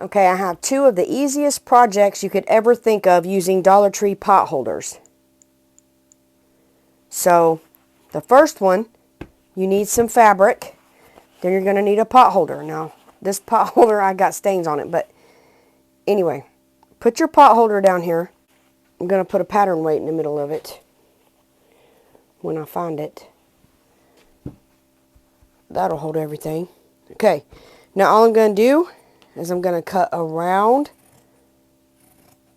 Okay, I have two of the easiest projects you could ever think of using Dollar Tree pot holders. So, the first one, you need some fabric. Then you're going to need a pot holder. Now, this pot holder, I got stains on it, but anyway, put your pot holder down here. I'm going to put a pattern weight in the middle of it when I find it. That'll hold everything. Okay, now all I'm going to do is I'm going to cut around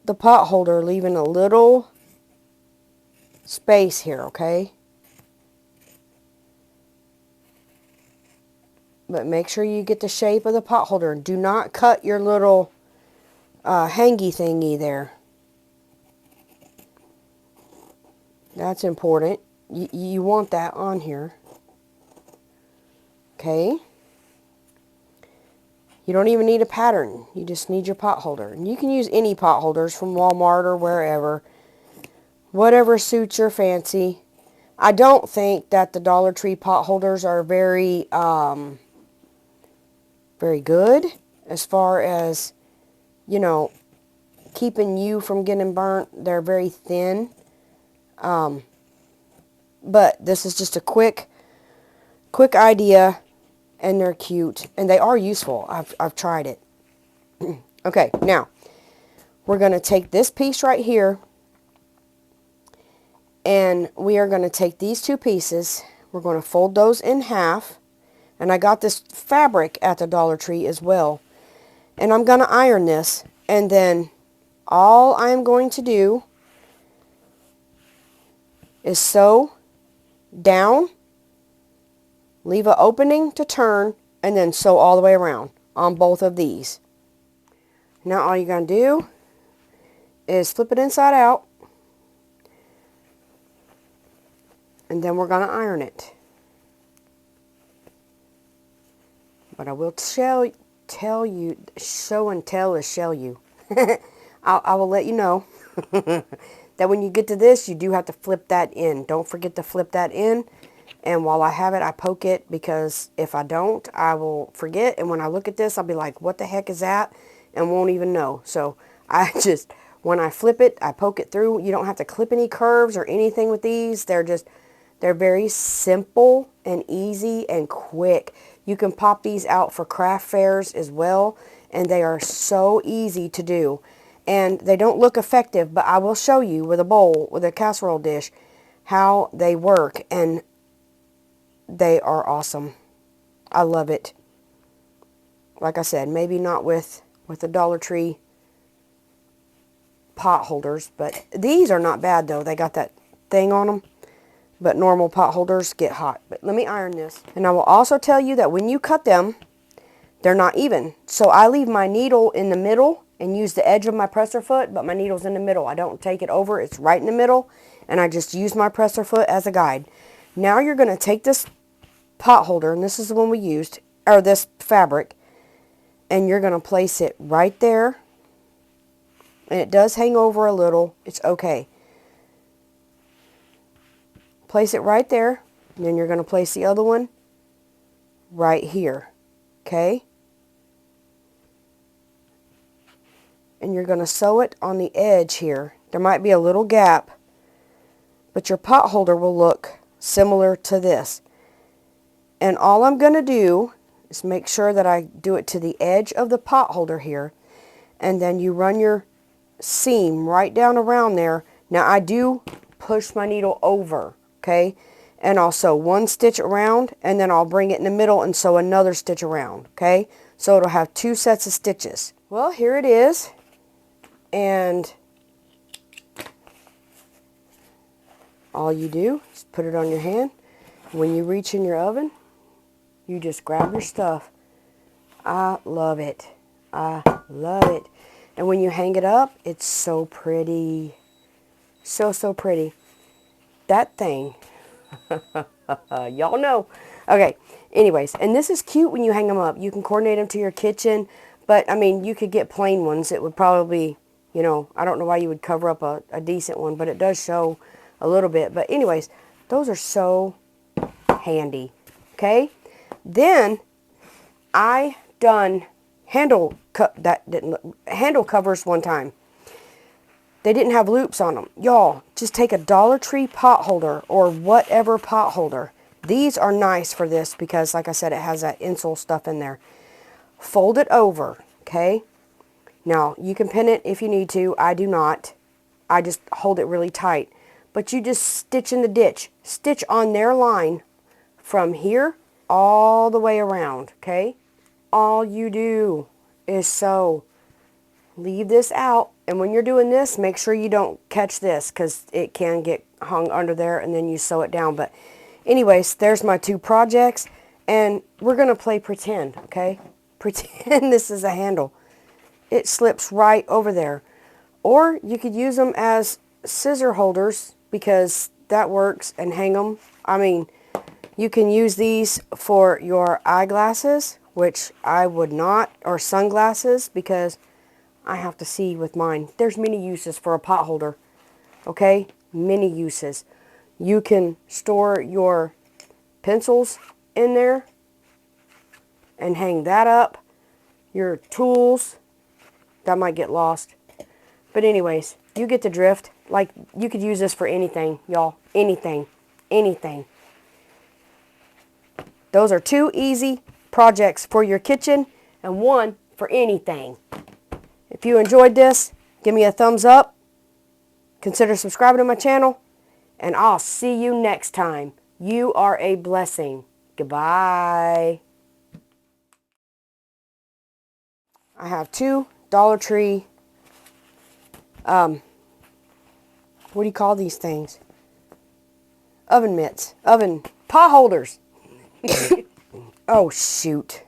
the pot holder, leaving a little space here, okay? But make sure you get the shape of the pot holder. Do not cut your little hangy thingy there. That's important. You want that on here. Okay? You don't even need a pattern. You just need your pot holder. And you can use any pot holders from Walmart or wherever. Whatever suits your fancy. I don't think that the Dollar Tree pot holders are very good as far as, you know, keeping you from getting burnt. They're very thin. But this is just a quick idea. And they're cute. And they are useful. I've tried it. Okay, now, we're going to take this piece right here. And we are going to take these two pieces. We're going to fold those in half. And I got this fabric at the Dollar Tree as well. And I'm going to iron this. And then all I am going to do is sew down. Leave an opening to turn, and then sew all the way around on both of these. Now all you're going to do is flip it inside out, and then we're going to iron it. But I will tell you, show and tell is show you. I will let you know that when you get to this, you do have to flip that in. Don't forget to flip that in. And while I have it, I poke it, because if I don't, I will forget. And when I look at this, I'll be like, what the heck is that? And won't even know. So I just, when I flip it, I poke it through. You don't have to clip any curves or anything with these. They're very simple and easy and quick. You can pop these out for craft fairs as well. And they are so easy to do. And they don't look effective, but I will show you with a bowl, with a casserole dish, how they work. And they are awesome. I love it. Like I said, maybe not with the Dollar Tree pot holders, but these are not bad though. They got that thing on them, but normal pot holders get hot. But let me iron this. And I will also tell you that when you cut them, they're not even. So I leave my needle in the middle and use the edge of my presser foot, but my needle's in the middle. I don't take it over. It's right in the middle, and I just use my presser foot as a guide. Now you're going to take this pot holder, and this is the one we used, or this fabric, and you're going to place it right there. And it does hang over a little. It's okay. Place it right there, and then you're going to place the other one right here. Okay? And you're going to sew it on the edge here. There might be a little gap, but your pot holder will look similar to this. And all I'm going to do is make sure that I do it to the edge of the pot holder here. And then you run your seam right down around there. Now I do push my needle over, okay? And I'll sew one stitch around, and then I'll bring it in the middle and sew another stitch around, okay? So it'll have two sets of stitches. Well, here it is. And all you do is put it on your hand. When you reach in your oven, you just grab your stuff. I love it. I love it. And when you hang it up, it's so pretty. So, so pretty. That thing. Y'all know. Okay. Anyways, and this is cute when you hang them up. You can coordinate them to your kitchen. But, I mean, you could get plain ones. It would probably, you know, I don't know why you would cover up a decent one. But it does show a little bit. But anyways, those are so handy. Okay. Then I done handle covers one time. They didn't have loops on them. Y'all, just take a Dollar Tree pot holder or whatever pot holder. These are nice for this because, like I said, it has that insole stuff in there. Fold it over, okay? Now, you can pin it if you need to. I do not. I just hold it really tight. But you just stitch in the ditch. Stitch on their line from here all the way around, okay? All you do is sew. Leave this out, and when you're doing this, make sure you don't catch this because it can get hung under there, and then you sew it down. But anyways, there's my 2 projects, and we're going to play pretend, okay? Pretend this is a handle. It slips right over there. Or you could use them as scissor holders because that works, and hang them. I mean, you can use these for your eyeglasses, which I would not, or sunglasses, because I have to see with mine. There's many uses for a pot holder, okay? Many uses. You can store your pencils in there and hang that up. Your tools, that might get lost. But anyways, you get the drift. Like, you could use this for anything, y'all. Anything. Anything. Those are 2 easy projects for your kitchen and 1 for anything. If you enjoyed this, give me a thumbs up. Consider subscribing to my channel. And I'll see you next time. You are a blessing. Goodbye. I have 2 Dollar Tree, what do you call these things? Oven mitts. Pot holders. Oh, shoot.